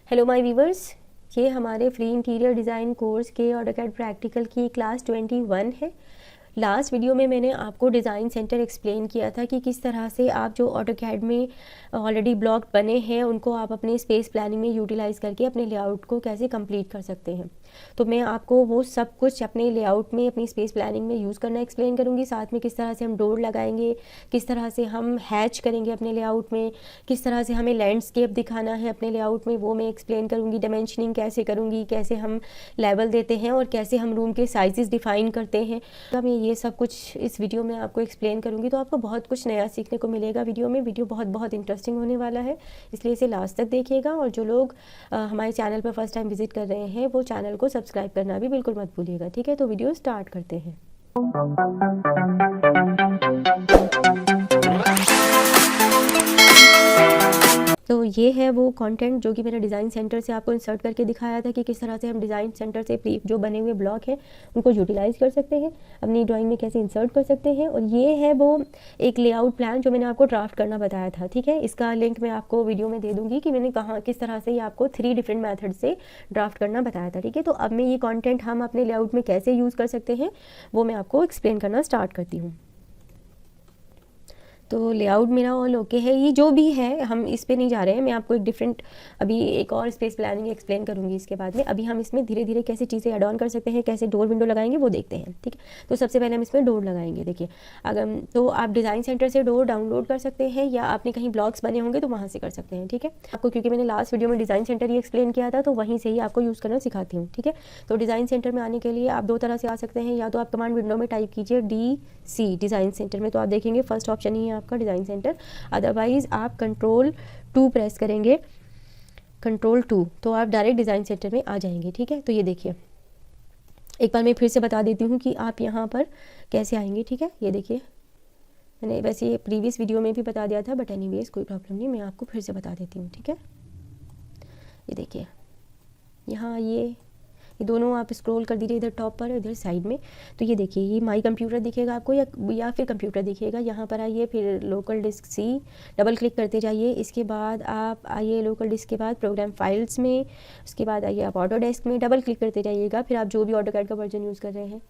Hello my viewers, ये हमारे free interior design course के ऑटोकैड प्रैक्टिकल की क्लास 21 है। लास्ट वीडियो में मैंने आपको डिज़ाइन सेंटर एक्सप्लेन किया था कि किस तरह से आप जो ऑटोकैड में ऑलरेडी ब्लॉक बने हैं उनको आप अपने स्पेस प्लानिंग में यूटिलाइज़ करके अपने लेआउट को कैसे कंप्लीट कर सकते हैं। तो मैं आपको वो सब कुछ अपने लेआउट में अपनी स्पेस प्लानिंग में यूज़ करना एक्सप्लेन करूँगी। साथ में किस तरह से हम डोर लगाएंगे, किस तरह से हम हैच करेंगे अपने लेआउट में, किस तरह से हमें लैंडस्केप दिखाना है अपने लेआउट में, वो मैं एक्सप्लेन करूँगी। डायमेंशनिंग कैसे करूँगी, कैसे हम लेवल देते हैं और कैसे हम रूम के साइजेस डिफ़ाइन करते हैं। मैं ये सब कुछ इस वीडियो में आपको एक्सप्लेन करूँगी, तो आपको बहुत कुछ नया सीखने को मिलेगा वीडियो में। वीडियो बहुत इंटरेस्टिंग होने वाला है, इसलिए इसे लास्ट तक देखिएगा। और जो लोग हमारे चैनल पर फर्स्ट टाइम विजिट कर रहे हैं वो चैनल को सब्सक्राइब करना भी बिल्कुल मत भूलिएगा। ठीक है, तो वीडियो स्टार्ट करते हैं। तो ये है वो कंटेंट जो कि मैंने डिज़ाइन सेंटर से आपको इंसर्ट करके दिखाया था कि किस तरह से हम डिज़ाइन सेंटर से जो बने हुए ब्लॉक हैं उनको यूटिलाइज़ कर सकते हैं, अपनी ड्राइंग में कैसे इंसर्ट कर सकते हैं। और ये है वो एक लेआउट प्लान जो मैंने आपको ड्राफ्ट करना बताया था। ठीक है, इसका लिंक मैं आपको वीडियो में दे दूँगी कि मैंने कहाँ किस तरह से ये आपको 3 डिफरेंट मैथड से ड्राफ्ट करना बताया था। ठीक है, तो अब मैं ये कॉन्टेंट हम अपने लेआउट में कैसे यूज़ कर सकते हैं वो मैं आपको एक्सप्लेन करना स्टार्ट करती हूँ। तो लेआउट मेरा ऑल ओके है। ये जो भी है हम इस पे नहीं जा रहे हैं, मैं आपको एक डिफरेंट अभी एक और स्पेस प्लानिंग एक्सप्लेन करूँगी इसके बाद में। अभी हम इसमें धीरे धीरे कैसे चीज़ें ऐड ऑन कर सकते हैं, कैसे डोर विंडो लगाएंगे वो देखते हैं। ठीक है, तो सबसे पहले हम इसमें डोर लगाएंगे। देखिए, अगर तो आप डिज़ाइन सेंटर से डोर डाउनलोड कर सकते हैं या आपने कहीं ब्लॉग्स बने होंगे तो वहाँ से कर सकते हैं। ठीक है, आपको क्योंकि मैंने लास्ट वीडियो में डिज़ाइन सेंटर ही एक्सप्लेन किया था तो वहीं से ही आपको यूज़ करना सिखाती हूँ। ठीक है, तो डिज़ाइन सेंटर में आने के लिए आप 2 तरह से आ सकते हैं। या तो आप कमांड विंडो में टाइप कीजिए DC डिज़ाइन सेंटर में, तो आप देखेंगे फर्स्ट ऑप्शन ही है आपका डिज़ाइन सेंटर। अदरवाइज़ आप Ctrl+2 प्रेस करेंगे, Ctrl+2, तो आप डायरेक्ट डिज़ाइन सेंटर में आ जाएंगे। ठीक है, तो ये देखिए, एक बार मैं फिर से बता देती हूँ कि आप यहाँ पर कैसे आएंगे। ठीक है, ये देखिए, मैंने वैसे ये प्रीवियस वीडियो में भी बता दिया था, बट एनीवेज कोई प्रॉब्लम नहीं, मैं आपको फिर से बता देती हूँ। ठीक है, ये देखिए, यहाँ ये दोनों आप स्क्रॉल कर दीजिए इधर टॉप पर, इधर साइड में। तो ये देखिए, ये माई कंप्यूटर दिखेगा आपको या फिर कंप्यूटर दिखेगा। यहाँ पर आइए, फिर local disk C double click करते जाइए। इसके बाद आप आइए लोकल डिस्क के बाद प्रोग्राम फाइल्स में, उसके बाद आइए आप ऑटोडेस्क में डबल क्लिक करते जाइएगा। फिर आप जो भी ऑटोकैड का वर्जन यूज़ कर रहे हैं,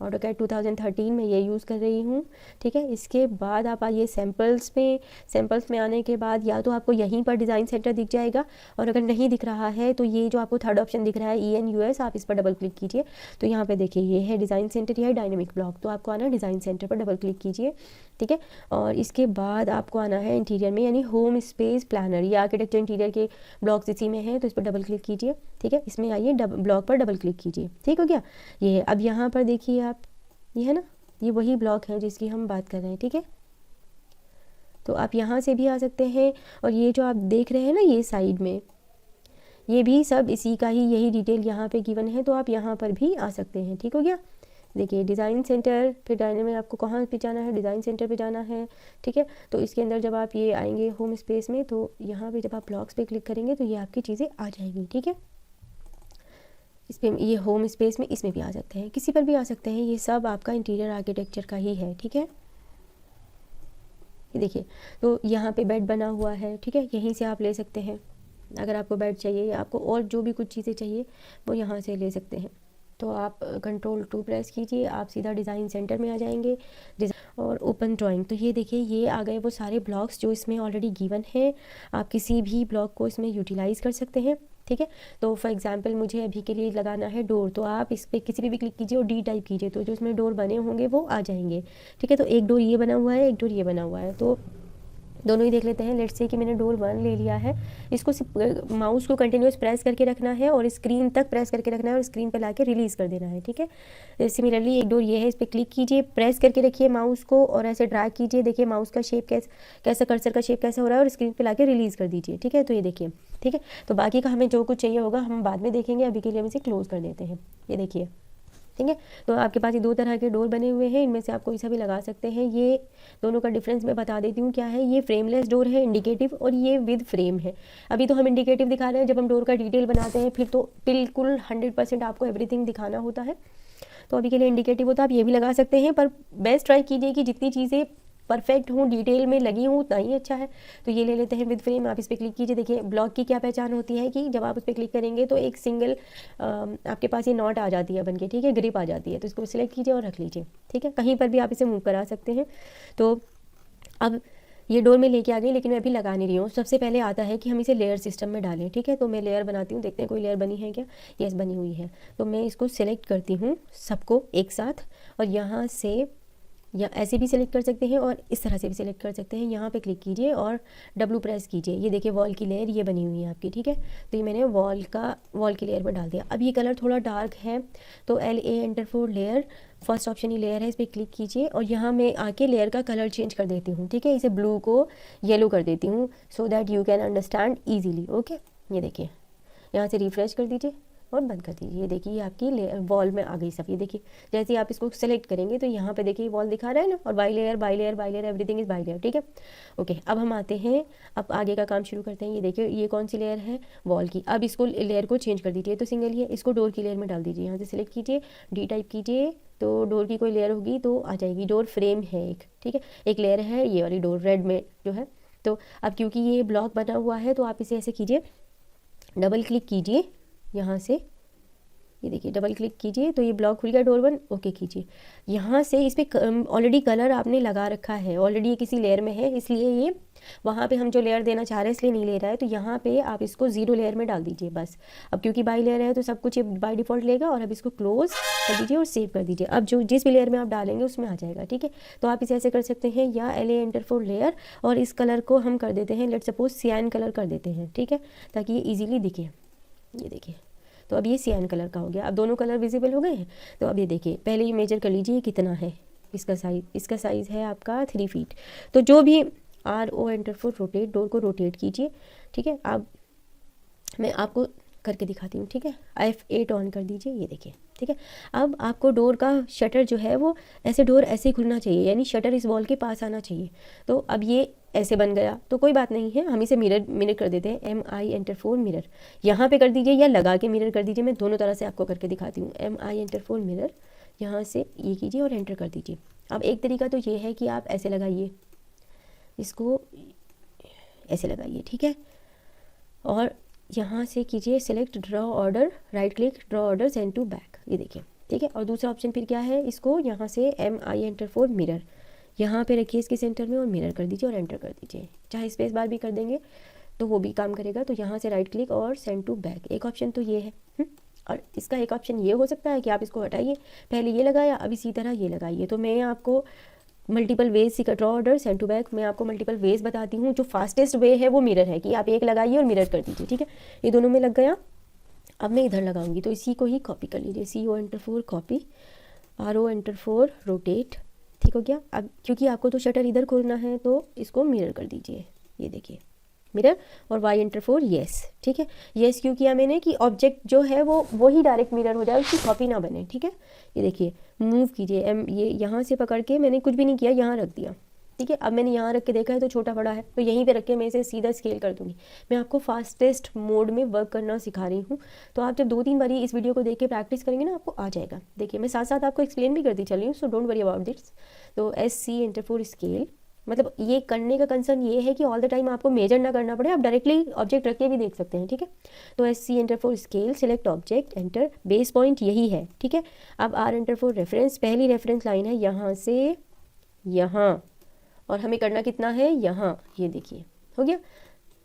ऑटोकैड 2013 में ये यूज़ कर रही हूँ। ठीक है, इसके बाद आप आइए सैम्पल्स में। सैम्पल्स में आने के बाद या तो आपको यहीं पर डिज़ाइन सेंटर दिख जाएगा, और अगर नहीं दिख रहा है तो ये जो आपको थर्ड ऑप्शन दिख रहा है ENUS, आप इस पर डबल क्लिक कीजिए। तो यहाँ पे देखिए, ये है डिज़ाइन सेंटर, ये है डायनेमिक ब्लॉक। तो आपको आना डिज़ाइन सेंटर पर डबल क्लिक कीजिए। ठीक है, और इसके बाद आपको आना है इंटीरियर में, यानी होम स्पेस प्लानर। ये आर्किटेक्चर इंटीरियर के ब्लॉक्स इसी में है, तो इस पर डबल क्लिक कीजिए। ठीक है, इसमें आइए ब्लॉक पर डबल क्लिक कीजिए। ठीक हो गया, ये अब यहाँ पर देखिए आप, ये है ना, ये वही ब्लॉक है जिसकी हम बात कर रहे हैं। ठीक है, तो आप यहाँ से भी आ सकते हैं। और ये जो आप देख रहे हैं ना, ये साइड में ये भी सब इसी का ही, यही डिटेल यहाँ पे गिवन है, तो आप यहाँ पर भी आ सकते हैं। ठीक हो गया, देखिए डिज़ाइन सेंटर, फिर डायनेमिक में आपको कहाँ पे जाना है, डिज़ाइन सेंटर पे जाना है। ठीक है, तो इसके अंदर जब आप ये आएंगे होम स्पेस में, तो यहाँ पे जब आप ब्लॉक्स पे क्लिक करेंगे तो ये आपकी चीज़ें आ जाएंगी। ठीक है, इस पर ये होम स्पेस में इसमें भी आ सकते हैं, किसी पर भी आ सकते हैं, ये सब आपका इंटीरियर आर्किटेक्चर का ही है। ठीक है, ये देखिए, तो यहाँ पे बेड बना हुआ है। ठीक है, यहीं से आप ले सकते हैं, अगर आपको बेड चाहिए या आपको और जो भी कुछ चीज़ें चाहिए वो यहाँ से ले सकते हैं। तो आप Ctrl+2 प्रेस कीजिए, आप सीधा डिज़ाइन सेंटर में आ जाएंगे और ओपन ड्राइंग। तो ये देखिए, ये आ गए वो सारे ब्लॉक्स जो इसमें ऑलरेडी गिवन हैं। आप किसी भी ब्लॉक को इसमें यूटिलाइज़ कर सकते हैं। ठीक है, तो फॉर एग्जांपल मुझे अभी के लिए लगाना है डोर, तो आप इस पर किसी भी क्लिक कीजिए और D टाइप कीजिए, तो जो इसमें डोर बने होंगे वो आ जाएंगे। ठीक है, तो एक डोर ये बना हुआ है, एक डोर ये बना हुआ है, तो दोनों ही देख लेते हैं। लेट्स से कि मैंने डोर 1 ले लिया है। इसको माउस को कंटिन्यूस प्रेस करके रखना है और स्क्रीन तक प्रेस करके रखना है और स्क्रीन पर लाके रिलीज़ कर देना है। ठीक है, सिमिलरली एक डोर ये है, इस पर क्लिक कीजिए, प्रेस करके रखिए माउस को और ऐसे ड्रैग कीजिए। देखिए माउस का शेप कैसा कर्सर का शेप कैसा हो रहा है, और स्क्रीन पर लाके रिलीज़ कर दीजिए। ठीक है, तो ये देखिए, ठीक है, तो बाकी का हमें जो कुछ चाहिए होगा हम बाद में देखेंगे, अभी के लिए हम इसे क्लोज़ कर देते हैं। ये देखिए, ठीक है, तो आपके पास ये 2 तरह के डोर बने हुए हैं, इनमें से आप कोई सा भी लगा सकते हैं। ये दोनों का डिफरेंस मैं बता देती हूँ क्या है। ये फ्रेमलेस डोर है इंडिकेटिव, और ये विद फ्रेम है। अभी तो हम इंडिकेटिव दिखा रहे हैं, जब हम डोर का डिटेल बनाते हैं फिर तो बिल्कुल 100% आपको एवरीथिंग दिखाना होता है। तो अभी के लिए इंडिकेटिव होता है, आप ये भी लगा सकते हैं, पर बेस्ट ट्राई कीजिए कि जितनी चीज़ें परफेक्ट हूँ, डिटेल में लगी हूँ, उतना ही अच्छा है। तो ये ले लेते हैं विद फ्रेम। आप इस पर क्लिक कीजिए। देखिए ब्लॉक की क्या पहचान होती है कि जब आप उस पर क्लिक करेंगे तो एक सिंगल आपके पास ये नॉट आ जाती है बन के, ठीक है, ग्रिप आ जाती है। तो इसको सिलेक्ट कीजिए और रख लीजिए, ठीक है। कहीं पर भी आप इसे मूव करा सकते हैं। तो अब ये डोर में लेके आ गई, लेकिन मैं अभी लगा नहीं रही हूँ। सबसे पहले आता है कि हम इसे लेयर सिस्टम में डालें, ठीक है। तो मैं लेयर बनाती हूँ, देखते हैं कोई लेयर बनी है क्या। यस, बनी हुई है। तो मैं इसको सिलेक्ट करती हूँ सबको एक साथ, और यहाँ से या ऐसे भी सिलेक्ट कर सकते हैं और इस तरह से भी सिलेक्ट कर सकते हैं। यहाँ पे क्लिक कीजिए और डब्लू प्रेस कीजिए। ये देखिए वॉल की लेयर ये बनी हुई है आपकी, ठीक है। तो ये मैंने वॉल की लेयर पर डाल दिया। अब ये कलर थोड़ा डार्क है, तो LA enter for layer, first option he layer है, इस पर क्लिक कीजिए और यहाँ मैं आके लेयर का कलर चेंज कर देती हूँ, ठीक है। इसे ब्लू को येलो कर देती हूँ, so that you can understand easily. Okay, ये देखिए, यहाँ से रिफ्रेश कर दीजिए और बंद कर दीजिए। ये देखिए आपकी वॉल में आ गई सब। ये देखिए जैसे ही आप इसको सेलेक्ट करेंगे तो यहाँ पे देखिए वॉल दिखा रहा है ना, और by layer by layer by layer, everything is by layer, ठीक है। ओके, अब हम आते हैं, अब आगे का काम शुरू करते हैं। ये देखिए ये कौन सी लेयर है, वॉल की। अब इसको लेयर को चेंज कर दीजिए। तो सिंगल ही है, इसको डोर की लेयर में डाल दीजिए। यहाँ से सिलेक्ट कीजिए, डी टाइप कीजिए, तो डोर की कोई लेयर होगी तो आ जाएगी। डोर फ्रेम है एक, ठीक है, एक लेयर है ये वाली डोर रेड में जो है। तो अब क्योंकि ये ब्लॉक बना हुआ है तो आप इसे ऐसे कीजिए, डबल क्लिक कीजिए यहाँ से, ये देखिए डबल क्लिक कीजिए तो ये ब्लॉक खुल गया, डोर वन। ओके कीजिए। यहाँ से इस पर ऑलरेडी कलर आपने लगा रखा है, ऑलरेडी ये किसी लेयर में है, इसलिए ये वहाँ पे हम जो लेयर देना चाह रहे हैं इसलिए नहीं ले रहा है। तो यहाँ पे आप इसको 0 लेयर में डाल दीजिए बस। अब क्योंकि बाई लेयर है तो सब कुछ ये बाय डिफ़ॉल्ट लेगा। और अब इसको क्लोज कर दीजिए और सेव कर दीजिए। अब जो जिस भी लेयर में आप डालेंगे उसमें आ जाएगा, ठीक है। तो आप इसे ऐसे कर सकते हैं, या LA एंटर फॉर लेयर, और इस कलर को हम कर देते हैं, लेट सपोज सियान कलर कर देते हैं, ठीक है, ताकि ये ईजिली दिखे। ये देखिए, तो अब ये सियान कलर का हो गया। अब दोनों कलर विजिबल हो गए हैं। तो अब ये देखिए, पहले ये मेजर कर लीजिए कितना है इसका साइज़ है आपका 3 फीट। तो जो भी RO enter for rotate, door को रोटेट कीजिए, ठीक है। अब मैं आपको करके दिखाती हूँ, ठीक है। F8 ऑन कर दीजिए, ये देखिए, ठीक है। अब आपको डोर का शटर जो है वो ऐसे, डोर ऐसे खुलना चाहिए, यानी शटर इस वॉल के पास आना चाहिए। तो अब ये ऐसे बन गया, तो कोई बात नहीं है, हम इसे मिरर कर देते हैं। MI एंटर फॉर मिरर यहाँ पे कर दीजिए, या लगा के मिरर कर दीजिए। मैं दोनों तरह से आपको करके दिखाती हूँ। MI एंटर फॉर मिरर, यहाँ से ये कीजिए और एंटर कर दीजिए। अब एक तरीका तो ये है कि आप ऐसे लगाइए, इसको ऐसे लगाइए, ठीक है। और यहाँ से कीजिए select draw order, right click, draw order, send to back, ये देखिए, ठीक है। और दूसरा ऑप्शन फिर क्या है, इसको यहाँ से MI एंटर फॉर मिरर, यहाँ पे रखिए इसके सेंटर में और मिरर कर दीजिए और एंटर कर दीजिए। चाहे स्पेस बार भी कर देंगे तो वो भी काम करेगा। तो यहाँ से राइट क्लिक और सेंड टू बैक, एक ऑप्शन तो ये है। और इसका एक ऑप्शन ये हो सकता है कि आप इसको हटाइए, पहले ये लगाया, अब इसी तरह ये लगाइए। तो मैं आपको मल्टीपल वेज सी draw order, send to back, मैं आपको मल्टीपल वेज बताती हूँ। जो फास्टेस्ट वे है वो मिरर है, कि आप एक लगाइए और मिरर कर दीजिए, ठीक है। ये दोनों में लग गया। अब मैं इधर लगाऊंगी, तो इसी को ही कॉपी कर लीजिए। CO enter for copy, RO enter for rotate, ठीक हो गया। अब क्योंकि आपको तो शटर इधर खोलना है तो इसको मिरर कर दीजिए, ये देखिए मिरर, और Y एंटर फॉर येस, ठीक है। येस क्यों किया मैंने, कि ऑब्जेक्ट जो है वो ही डायरेक्ट मिरर हो जाए, उसकी कॉपी ना बने, ठीक है। ये देखिए, मूव कीजिए, ये यहाँ से पकड़ के, मैंने कुछ भी नहीं किया, यहाँ रख दिया, ठीक है। अब मैंने यहाँ रख के देखा है तो छोटा बड़ा है, तो यहीं पे रख के मैं इसे सीधा स्केल कर दूँगी। मैं आपको फास्टेस्ट मोड में वर्क करना सिखा रही हूँ। तो आप जब 2-3 बारी इस वीडियो को देख के प्रैक्टिस करेंगे ना, आपको आ जाएगा। देखिए मैं साथ साथ आपको एक्सप्लेन भी करती चल रही हूँ, so don't worry about this. तो SC एंटर फॉर स्केल, मतलब ये करने का कंसर्न ये है कि ऑल द टाइम आपको मेजर ना करना पड़े, आप डायरेक्टली ऑब्जेक्ट रख के भी देख सकते हैं, ठीक है। तो SC enter for scale, select object, enter, base point यही है, ठीक है। अब R एंटर फॉर रेफरेंस, पहली रेफरेंस लाइन है यहाँ से यहाँ, और हमें करना कितना है, यहाँ, ये देखिए हो गया।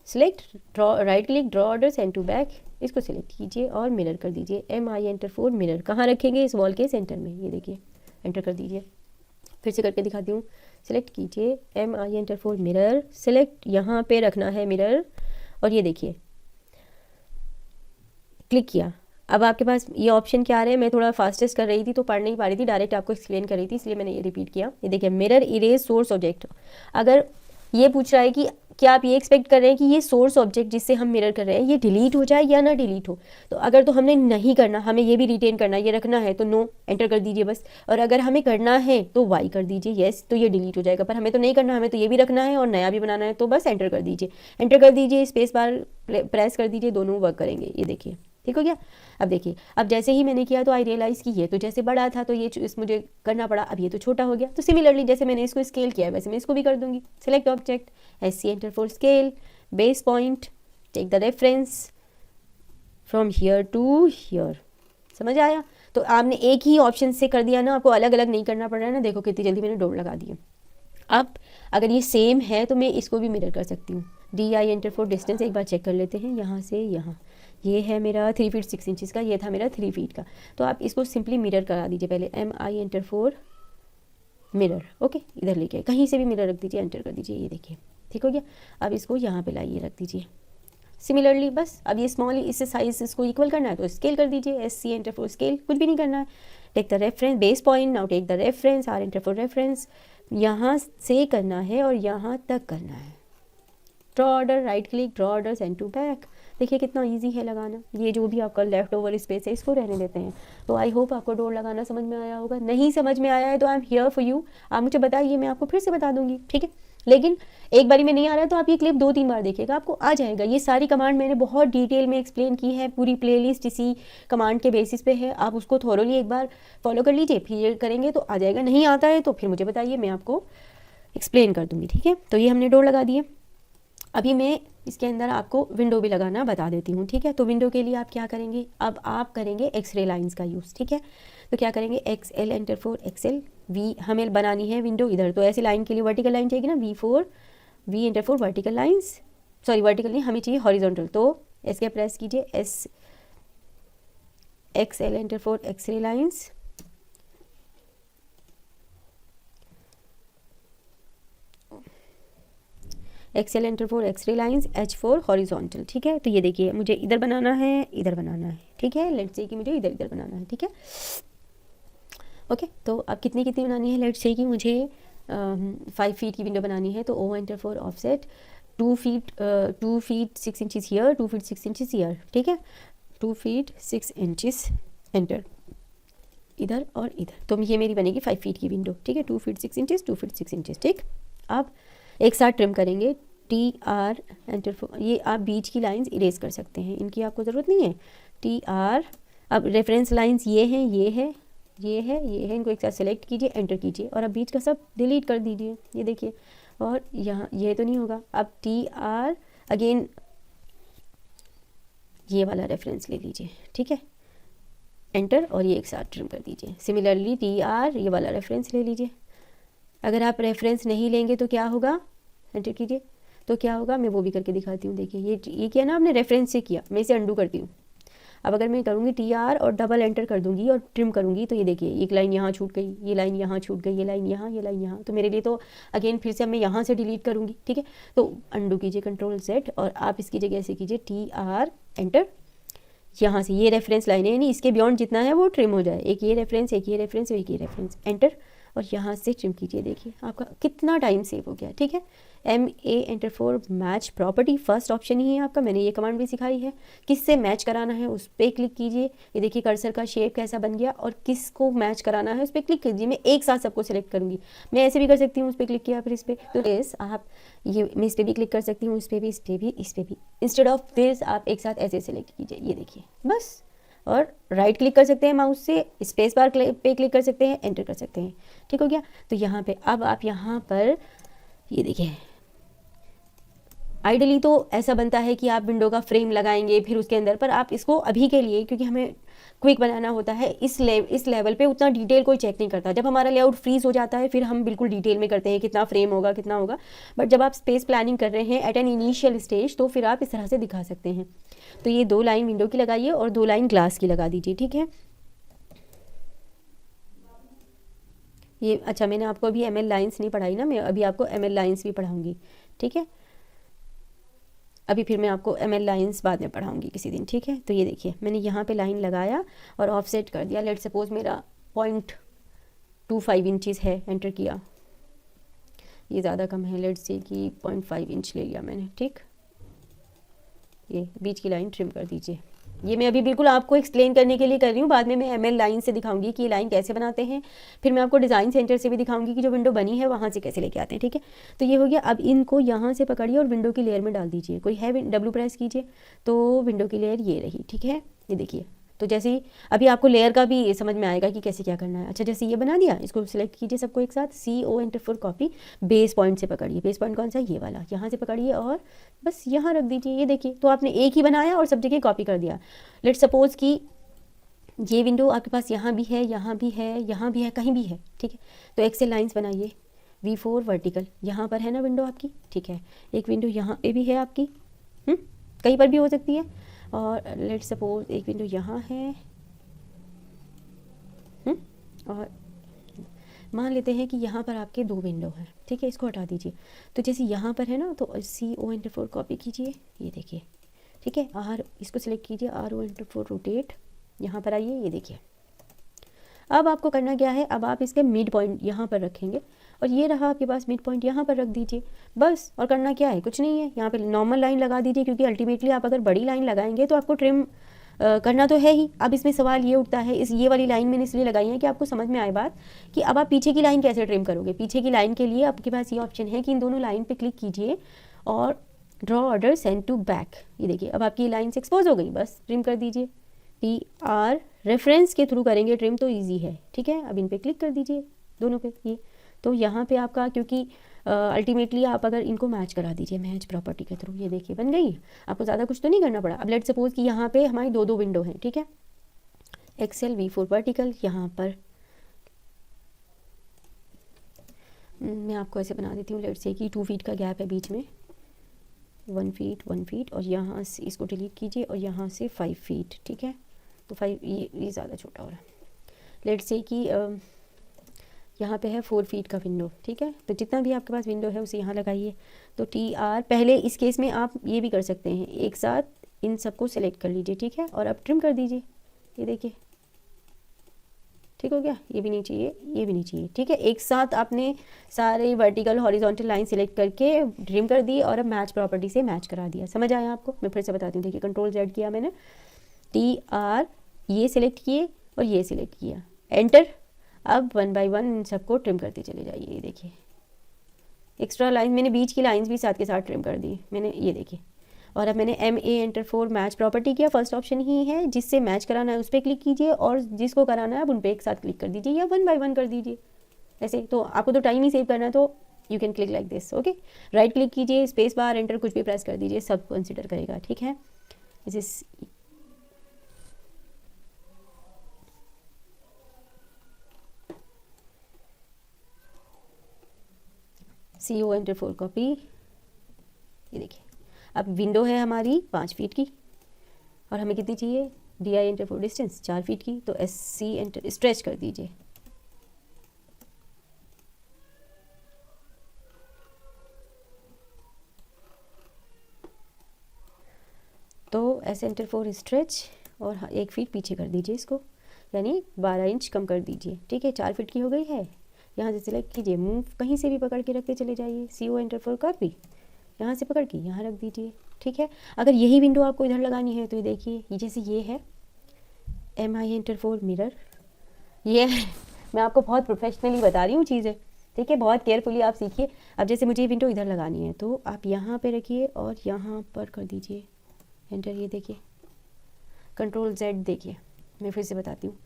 Select, draw, right click, draw order, send to back, इसको सिलेक्ट कीजिए और मिरर कर दीजिए। MI एंटर फॉर मिरर, कहाँ रखेंगे, इस वॉल के सेंटर में, ये देखिए, एंटर कर दीजिए। फिर से करके दिखाती हूँ। सिलेक्ट कीजिए, MI enter for mirror, select, यहाँ पे रखना है मिरर, और ये देखिए क्लिक किया। अब आपके पास ये ऑप्शन क्या आ रहे हैं, मैं थोड़ा फास्टेस्ट कर रही थी तो पढ़ नहीं पा रही थी, डायरेक्ट आपको एक्सप्लेन कर रही थी, इसलिए मैंने ये रिपीट किया। ये देखिए, मिरर, इरेज, सोर्स ऑब्जेक्ट। अगर ये पूछ रहा है कि क्या आप ये एक्सपेक्ट कर रहे हैं कि ये सोर्स ऑब्जेक्ट जिससे हम मिरर कर रहे हैं ये डिलीट हो जाए या ना डिलीट हो, तो अगर तो हमने नहीं करना, हमें ये भी रिटेन करना, ये रखना है, तो नो एंटर कर दीजिए बस। और अगर हमें करना है तो वाई कर दीजिए, येस, तो ये डिलीट हो जाएगा। पर हमें तो नहीं करना, हमें तो ये भी रखना है और नया भी बनाना है, तो बस एंटर कर दीजिए। एंटर कर दीजिए, स्पेस बार प्रेस कर दीजिए, दोनों वर्क करेंगे। ये देखिए ठीक हो गया। अब देखिए, अब जैसे ही मैंने किया तो आई रियलाइज़ कि ये तो जैसे बड़ा था तो ये इस मुझे करना पड़ा, अब ये तो छोटा हो गया। तो सिमिलरली जैसे मैंने इसको स्केल किया है वैसे मैं इसको भी कर दूंगी। Select object, SC enter for scale, base point, take the reference from here to here. समझ आया? तो आपने एक ही ऑप्शन से कर दिया ना, आपको अलग अलग नहीं करना पड़ रहा है ना। देखो कितनी जल्दी मैंने डॉट लगा दिए। अब अगर ये सेम है तो मैं इसको भी मिरर कर सकती हूँ। DI एंटर फॉर डिस्टेंस एक बार चेक कर लेते हैं, यहाँ से यहाँ ये है मेरा 3 फीट 6 इंचज़ का, ये था मेरा 3 फीट का। तो आप इसको सिंपली मिरर करा दीजिए पहले, MI enter for mirror. Okay, इधर लेके कहीं से भी मिरर रख दीजिए, एंटर कर दीजिए, ये देखिए ठीक हो गया। अब इसको यहाँ पे लाइए, रख दीजिए सिमिलरली। बस अब ये स्मॉल इससे साइज इसको इक्वल करना है तो स्केल कर दीजिए, SC एंटर फॉर स्केल, कुछ भी नहीं करना है। Take the reference, base point, now take the reference, R enter for reference, यहाँ से करना है और यहाँ तक करना है। Draw order, right click, draw order, send to back. देखिए कितना इजी है लगाना। ये जो भी आपका लेफ्ट ओवर स्पेस है इसको रहने देते हैं। तो आई होप आपको डोर लगाना समझ में आया होगा। नहीं समझ में आया है तो I am here for you, आप मुझे बताइए, मैं आपको फिर से बता दूंगी, ठीक है। लेकिन एक बारी में नहीं आ रहा है तो आप ये क्लिप 2-3 बार देखिएगा, आपको आ जाएगा। ये सारी कमांड मैंने बहुत डिटेल में एक्सप्लेन की है, पूरी प्लेलिस्ट इसी कमांड के बेसिस पे है। आप उसको थोरोली एक बार फॉलो कर लीजिए, फिर करेंगे तो आ जाएगा। नहीं आता है तो फिर मुझे बताइए, मैं आपको एक्सप्लेन कर दूंगी, ठीक है। तो ये हमने डोर लगा दिए। अभी मैं इसके अंदर आपको विंडो भी लगाना बता देती हूँ, ठीक है। तो विंडो के लिए आप क्या करेंगे, अब आप करेंगे एक्सरे लाइंस का यूज़, ठीक है। तो क्या करेंगे, XL enter for XL, V हमें बनानी है विंडो इधर, तो ऐसी लाइन के लिए वर्टिकल लाइन चाहिए ना, V enter for vertical lines, sorry vertical नहीं, हमें चाहिए हॉरिजॉन्टल। तो एस्केप प्रेस कीजिए, XL enter for x-ray lines, XL enter for x-ray lines, H for horizontal, ठीक है। तो ये देखिए मुझे इधर बनाना है, इधर बनाना है, ठीक है। लेट्स से कि मुझे इधर इधर बनाना है, ठीक है। ओके, तो अब कितनी कितनी बनानी है, लेट्स से कि मुझे 5 फीट की विंडो बनानी है। तो O enter for offset, 2 feet 6 inches here, 2 feet 6 inches here, ठीक है। 2 फीट 6 इंचज़ एंटर, इधर और इधर। तो ये मेरी बनेगी 5 फीट की विंडो, ठीक है। 2 फीट 6 इंचज़, 2 फीट 6 इंचज़, ठीक। अब एक साथ ट्रिम करेंगे, TR एंटर फॉर, ये आप बीच की लाइंस इरेज कर सकते हैं, इनकी आपको ज़रूरत नहीं है। TR, अब रेफरेंस लाइंस ये हैं, ये है, ये है, ये है, इनको एक साथ सेलेक्ट कीजिए, एंटर कीजिए और अब बीच का सब डिलीट कर दीजिए, ये देखिए। और यहाँ ये तो नहीं होगा। अब TR अगेन ये वाला रेफरेंस ले लीजिए, ठीक है, एंटर, और ये एक साथ ट्रिम कर दीजिए। सिमिलरली TR ये वाला रेफरेंस ले लीजिए। अगर आप रेफरेंस नहीं लेंगे तो क्या होगा, एंटर कीजिए, तो क्या होगा, मैं वो भी करके दिखाती हूँ। देखिए ये किया ना आपने, रेफरेंस से किया, मैं इसे अंडू करती हूँ। अब अगर मैं करूँगी TR और डबल एंटर कर दूँगी और ट्रिम करूँगी तो ये देखिए एक लाइन यहाँ छूट गई, ये लाइन यहाँ छूट गई, ये लाइन यहाँ, ये लाइन यहाँ। तो मेरे लिए तो अगेन फिर से मैं यहाँ से डिलीट करूँगी, ठीक है। तो अंडू कीजिए, Ctrl+Z, और आप इसकी जगह ऐसे कीजिए TR एंटर। यहाँ से ये रेफरेंस लाइन है, यानी इसके बियॉन्ड जितना है वो ट्रिम हो जाए, एक ये रेफरेंस, एक ये रेफरेंस, एक ये रेफरेंस, एंटर, और यहाँ से ट्रिम कीजिए। देखिए आपका कितना टाइम सेव हो गया, ठीक है। MA enter for match property, first option ही है आपका, मैंने ये कमांड भी सिखाई है। किससे मैच कराना है उस पर क्लिक कीजिए, ये देखिए कर्सर का शेप कैसा बन गया, और किसको मैच कराना है उस पर क्लिक कीजिए। मैं एक साथ सबको सिलेक्ट करूँगी, मैं ऐसे भी कर सकती हूँ, उस पर क्लिक किया फिर इस पर, तो इस आप ये मैं इस पर भी क्लिक कर सकती हूँ, इस पर भी, इस पर भी, इस पर भी। इंस्टेड ऑफ दिस आप एक साथ ऐसे सेलेक्ट कीजिए, ये देखिए बस। और राइट क्लिक कर सकते हैं माउस से, स्पेस बार पे क्लिक कर सकते हैं, एंटर कर सकते हैं, ठीक हो गया। तो यहाँ पे अब आप यहाँ पर ये देखिए, आइडली तो ऐसा बनता है कि आप विंडो का फ्रेम लगाएंगे फिर उसके अंदर, पर आप इसको अभी के लिए, क्योंकि हमें क्विक बनाना होता है, इस लेवल पे उतना डिटेल कोई चेक नहीं करता। जब हमारा लेआउट फ्रीज हो जाता है फिर हम बिल्कुल डिटेल में करते हैं कितना फ्रेम होगा, कितना होगा। बट जब आप स्पेस प्लानिंग कर रहे हैं एट एन इनिशियल स्टेज, तो फिर आप इस तरह से दिखा सकते हैं। तो ये 2 लाइन विंडो की लगाइए और 2 लाइन ग्लास की लगा दीजिए, ठीक है। ये अच्छा, मैंने आपको अभी ML लाइन्स नहीं पढ़ाई ना, मैं अभी आपको ML लाइन्स भी पढ़ाऊँगी, ठीक है। अभी फिर मैं आपको ML लाइन्स बाद में पढ़ाऊँगी किसी दिन, ठीक है। तो ये देखिए मैंने यहाँ पे लाइन लगाया और ऑफसेट कर दिया। लेट सपोज मेरा 0.25 इंचज़ है, एंटर किया, ये ज़्यादा कम है, लेट से कि 0.5 इंच ले लिया मैंने, ठीक। ये बीच की लाइन ट्रिम कर दीजिए। ये मैं अभी बिल्कुल आपको एक्सप्लेन करने के लिए कर रही हूँ, बाद में मैं ML लाइन से दिखाऊंगी कि ये लाइन कैसे बनाते हैं। फिर मैं आपको डिज़ाइन सेंटर से भी दिखाऊंगी कि जो विंडो बनी है वहाँ से कैसे लेके आते हैं, ठीक है। तो ये हो गया। अब इनको यहाँ से पकड़िए और विंडो की लेयर में डाल दीजिए। कोई है W प्रेस कीजिए, तो विंडो की लेयर ये रही, ठीक है। ये देखिए। तो जैसे ही अभी आपको लेयर का भी समझ में आएगा कि कैसे क्या करना है। अच्छा, जैसे ये बना दिया, इसको सिलेक्ट कीजिए सबको एक साथ, CO enter for copy, base point से पकड़िए। बेस पॉइंट कौन सा, ये वाला, यहाँ से पकड़िए और बस यहाँ रख दीजिए। ये देखिए, तो आपने एक ही बनाया और सब जगह कॉपी कर दिया। लेट सपोज कि ये विंडो आपके पास यहाँ भी है, यहाँ भी है, यहाँ भी है, कहीं भी है, ठीक है। तो एक्सेल लाइन्स बनाइए, V4 वर्टिकल, यहाँ पर है ना विंडो आपकी, ठीक है। एक विंडो यहाँ पे भी है आपकी, कहीं पर भी हो सकती है। और लेट सपोज एक विंडो यहाँ है, और मान लेते हैं कि यहाँ पर आपके 2 विंडो हैं, ठीक है। इसको हटा दीजिए। तो जैसे यहाँ पर है ना, तो CO एंटर 4 कॉपी कीजिए, ये देखिए, ठीक है। इसको सिलेक्ट कीजिए, RO एंटर 4 रोटेट, यहाँ पर आइए, ये देखिए। अब आपको करना क्या है, अब आप इसके मिड पॉइंट यहाँ पर रखेंगे, और ये रहा आपके पास मिड पॉइंट, यहाँ पर रख दीजिए बस। और करना क्या है, कुछ नहीं है, यहाँ पे नॉर्मल लाइन लगा दीजिए, क्योंकि अल्टीमेटली आप अगर बड़ी लाइन लगाएंगे तो आपको ट्रिम करना तो है ही। अब इसमें सवाल ये उठता है, ये वाली लाइन मैंने इसलिए लगाई है कि आपको समझ में आए बात कि अब आप पीछे की लाइन कैसे ट्रिम करोगे। पीछे की लाइन के लिए आपके पास ये ऑप्शन है कि इन दोनों लाइन पे क्लिक कीजिए और draw order send to back. ये देखिए, अब आपकी लाइन्स एक्सपोज हो गई, बस ट्रिम कर दीजिए। PR रेफरेंस के थ्रू करेंगे ट्रिम तो ईजी है, ठीक है। अब इन पे क्लिक कर दीजिए दोनों पे, ये तो यहाँ पे आपका, क्योंकि अल्टीमेटली आप अगर इनको मैच करा दीजिए, मैच प्रॉपर्टी के थ्रू, ये देखिए बन गई। आपको ज़्यादा कुछ तो नहीं करना पड़ा। अब लेट सपोज कि यहाँ पे हमारी 2 विंडो हैं, ठीक है। एक्सेल V4 वर्टिकल, यहाँ पर मैं आपको ऐसे बना देती हूँ, लेट से कि 2 फीट का गैप है बीच में, 1 फीट, और यहाँ से इसको डिलीट कीजिए, और यहाँ से 5 फीट, ठीक है। तो 5, ये ज़्यादा छोटा हो रहा है। लेट से कि यहाँ पे है 4 फीट का विंडो, ठीक है। तो जितना भी आपके पास विंडो है उसे यहाँ लगाइए। तो TR, पहले इस केस में आप ये भी कर सकते हैं, एक साथ इन सबको सेलेक्ट कर लीजिए, ठीक है, और अब ट्रिम कर दीजिए। ये देखिए, ठीक हो गया। ये भी नहीं चाहिए, ये भी नहीं चाहिए, ठीक है। एक साथ आपने सारे वर्टिकल हॉरिजॉन्टल लाइन सेलेक्ट करके ट्रिम कर दी, और अब मैच प्रॉपर्टी से मैच करा दिया। समझ आया आपको? मैं फिर से बताती हूँ, देखिए, Ctrl+Z किया मैंने, TR ये सिलेक्ट किए और ये सिलेक्ट किया, एंटर। अब 1 बाय 1 इन सबको ट्रिम करते चले जाइए। ये देखिए, एक्स्ट्रा लाइन मैंने बीच की लाइंस भी साथ के साथ ट्रिम कर दी मैंने, ये देखिए। और अब मैंने MA एंटर 4 मैच प्रॉपर्टी किया, फर्स्ट ऑप्शन ही है, जिससे मैच कराना है उस पर क्लिक कीजिए, और जिसको कराना है अब उन पर एक साथ क्लिक कर दीजिए, या 1 बाय 1 कर दीजिए। ऐसे तो आपको तो टाइम ही सेव करना है, तो you can click like this, okay. Right click कीजिए, स्पेस बार, एंटर, कुछ भी प्रेस कर दीजिए, सब कंसिडर करेगा, ठीक है। इसे CO एंटर 4 कॉपी, ये देखिए। अब विंडो है हमारी 5 फीट की, और हमें कितनी चाहिए, DI एंटर 4 डिस्टेंस 4 फीट की, तो SC एंटर स्ट्रेच कर दीजिए। तो S एंटर 4 स्ट्रेच, और 1 फीट पीछे कर दीजिए इसको, यानी 12 इंच कम कर दीजिए, ठीक है। 4 फीट की हो गई है। यहाँ से सिलेक्ट कीजिए, मूव कहीं से भी पकड़ के रखते चले जाइए, CO एंटर 4 कॉपी, यहाँ से पकड़ के यहाँ रख दीजिए, ठीक है। अगर यही विंडो आपको इधर लगानी है तो ये देखिए, ये जैसे ये है MI एंटर 4 मिरर, ये मैं आपको बहुत प्रोफेशनली बता रही हूँ चीज़ें, ठीक है, बहुत केयरफुली आप सीखिए। अब जैसे मुझे ये विंडो इधर लगानी है, तो आप यहाँ पे रखिए और यहाँ पर कर दीजिए एंटर। ये देखिए, Ctrl+Z, देखिए मैं फिर से बताती हूँ,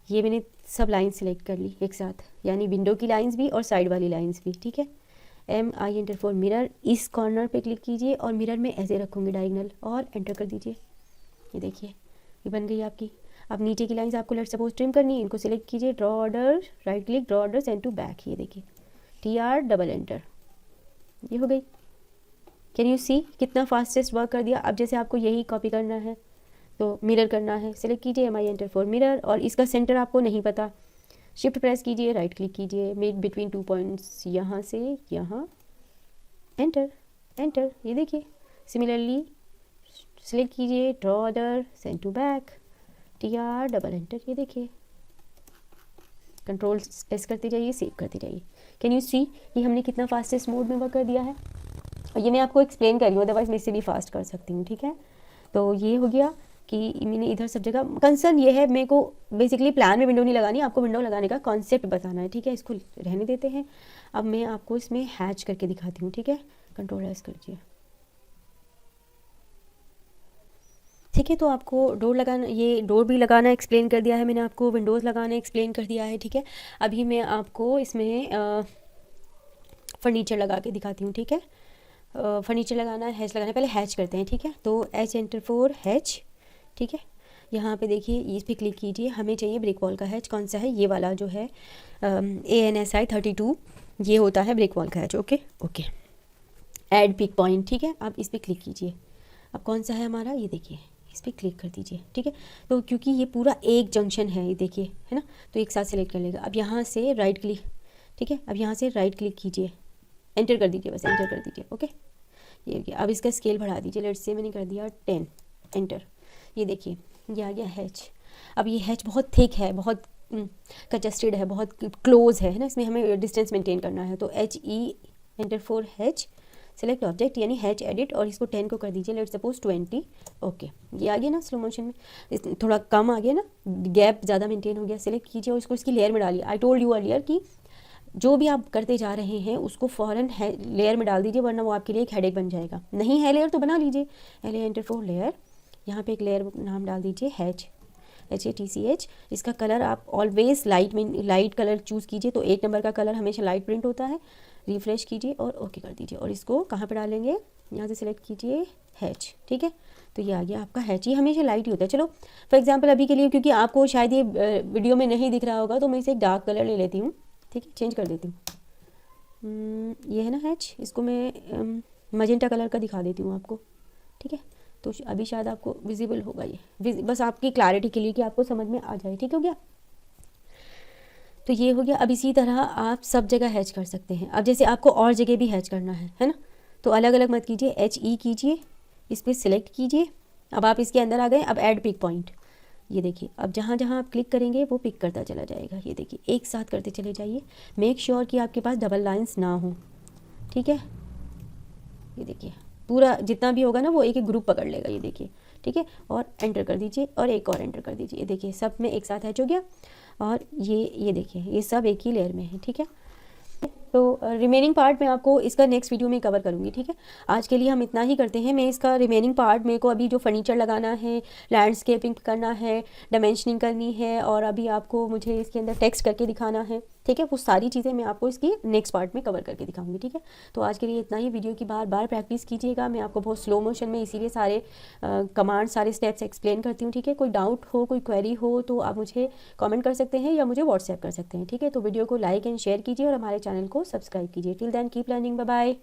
ये मैंने सब लाइन्स सेलेक्ट कर ली एक साथ, यानी विंडो की लाइंस भी और साइड वाली लाइंस भी, ठीक है। MI एंटर 4 मिरर, इस कॉर्नर पे क्लिक कीजिए और मिरर में ऐसे रखूँगी डायगोनल, और एंटर कर दीजिए। ये देखिए, ये बन गई आपकी। अब नीचे की लाइंस आपको लेट सपोज ट्रिम करनी है, इनको सिलेक्ट कीजिए, draw order, right click, draw order send to back, ये देखिए, TR डबल एंटर, ये हो गई। कैन यू सी कितना फास्टेस्ट वर्क कर दिया। अब जैसे आपको यही कॉपी करना है तो मिरर करना है, सिलेक्ट कीजिए MI एंटर 4 मिरर, और इसका सेंटर आपको नहीं पता, शिफ्ट प्रेस कीजिए, राइट क्लिक कीजिए, मेक बिटवीन 2 पॉइंट्स, यहाँ से यहाँ, एंटर एंटर। ये देखिए, सिमिलरली सिलेक्ट कीजिए, draw order send to back, TR double enter, ये देखिए। Ctrl+S करते जाइए, सेव करते जाइए। कैन यू सी ये हमने कितना फास्टेस्ट मोड में वर्क कर दिया है। और ये मैं आपको एक्सप्लेन कर रही हूँ, अदरवाइज मैं इससे भी फास्ट कर सकती हूँ, ठीक है। तो ये हो गया कि मैंने इधर सब जगह, कंसर्न ये है, मेरे को बेसिकली प्लान में विंडो नहीं लगानी, आपको विंडो लगाने का कॉन्सेप्ट बताना है, ठीक है। इसको रहने देते हैं। अब मैं आपको इसमें हैच करके दिखाती हूँ, ठीक है। Ctrl+S करिए, ठीक है, तो आपको डोर लगाना, ये डोर भी लगाना एक्सप्लेन कर दिया है मैंने आपको, विंडोज़ लगाना एक्सप्लेन कर दिया है। ठीक है, अभी मैं आपको इसमें फर्नीचर लगा के दिखाती हूँ। ठीक है, फर्नीचर लगाना है, हैच लगाना है। पहले हैच करते हैं। ठीक है, तो एच एंटर फॉर हैच। ठीक है, यहाँ पे देखिए इस पर क्लिक कीजिए, हमें चाहिए ब्रिक वॉल का हैच। कौन सा है? ये वाला जो है ANSI 32, ये होता है ब्रिक वॉल का hatch. Okay okay, add pick point. ठीक है, आप इस पर क्लिक कीजिए। अब कौन सा है हमारा? ये देखिए, इस पर क्लिक कर दीजिए। ठीक है, तो क्योंकि ये पूरा एक जंक्शन है, ये देखिए, है ना, तो एक साथ सेलेक्ट कर लेगा। अब यहाँ से राइट क्लिक। ठीक है, अब यहाँ से राइट क्लिक कीजिए, एंटर कर दीजिए, बस एंटर कर दीजिए। ओके, ये अब इसका स्केल बढ़ा दीजिए। लेट्स से मैंने कर दिया 10, एंटर। ये देखिए, ये आ गया हैच। अब ये हैच बहुत थिक है, बहुत कंजस्टेड है, बहुत क्लोज है ना, इसमें हमें डिस्टेंस मेंटेन करना है। तो HE enter for hatch, select object यानी हैच एडिट, और इसको 10 को कर दीजिए, लेट्स सपोज 20। ओके, ये आ गया ना स्लो मोशन में, थोड़ा कम आ गया ना, गैप ज़्यादा मेंटेन हो गया। सेलेक्ट कीजिए और इसको इसकी लेयर में डालिए। आई टोल्ड यू अर्लियर कि जो भी आप करते जा रहे हैं उसको फ़ौरन लेयर में डाल दीजिए, वरना वो आपके लिए एक हेडेक बन जाएगा। नहीं है लेयर तो बना लीजिए। पहले एंटर फॉर लेयर, यहाँ पे एक लेयर नाम डाल दीजिए हैच, HATCH। इसका कलर आप ऑलवेज लाइट में, लाइट कलर चूज़ कीजिए, तो 8 नंबर का कलर हमेशा लाइट प्रिंट होता है। रिफ्रेश कीजिए और ओके कर दीजिए, और इसको कहाँ पे डालेंगे? यहाँ से सिलेक्ट कीजिए हैच। ठीक है, तो ये आ गया आपका हैच। ये हमेशा लाइट ही होता है। चलो फॉर एग्जांपल अभी के लिए, क्योंकि आपको शायद ये वीडियो में नहीं दिख रहा होगा, तो मैं इसे एक डार्क कलर ले लेती हूँ। ठीक है, चेंज कर देती हूँ। ये है ना हैच, इसको मैं मजेंटा कलर का दिखा देती हूँ आपको। ठीक है, तो अभी शायद आपको विजिबल होगा ये, बस आपकी क्लैरिटी के लिए कि आपको समझ में आ जाए। ठीक हो गया, तो ये हो गया। अब इसी तरह आप सब जगह हैच कर सकते हैं। अब जैसे आपको और जगह भी हैच करना है ना, तो अलग अलग मत कीजिए, HE कीजिए, इस पर सिलेक्ट कीजिए। अब आप इसके अंदर आ गए। अब ऐड पिक पॉइंट, ये देखिए, अब जहाँ जहाँ आप क्लिक करेंगे वो पिक करता चला जाएगा। ये देखिए, एक साथ करते चले जाइए। मेक श्योर कि आपके पास डबल लाइंस ना हो। ठीक है, ये देखिए पूरा जितना भी होगा ना वो एक एक ग्रुप पकड़ लेगा। ये देखिए, ठीक है, और एंटर कर दीजिए, और एक और एंटर कर दीजिए। ये देखिए सब में एक साथ हैच हो गया, और ये देखिए ये सब एक ही लेयर में है। ठीक है, तो रिमेनिंग पार्ट मैं आपको इसका नेक्स्ट वीडियो में कवर करूँगी। ठीक है, आज के लिए हम इतना ही करते हैं। मैं इसका रिमेनिंग पार्ट, मेरे को अभी जो फर्नीचर लगाना है, लैंडस्केपिंग करना है, डायमेंशनिंग करनी है, और अभी आपको मुझे इसके अंदर टेक्स्ट करके दिखाना है। ठीक है, वो सारी चीज़ें मैं आपको इसकी नेक्स्ट पार्ट में कवर करके दिखाऊंगी। ठीक है, तो आज के लिए इतना ही। वीडियो की बार बार प्रैक्टिस कीजिएगा। मैं आपको बहुत स्लो मोशन में इसीलिए सारे कमांड, सारे स्टेप्स एक्सप्लेन करती हूँ। ठीक है, कोई डाउट हो, कोई क्वेरी हो, तो आप मुझे कमेंट कर सकते हैं या मुझे व्हाट्सएप कर सकते हैं। ठीक है, तो वीडियो को लाइक एंड शेयर कीजिए और हमारे चैनल को सब्सक्राइब कीजिए। Till then keep learning, bye bye.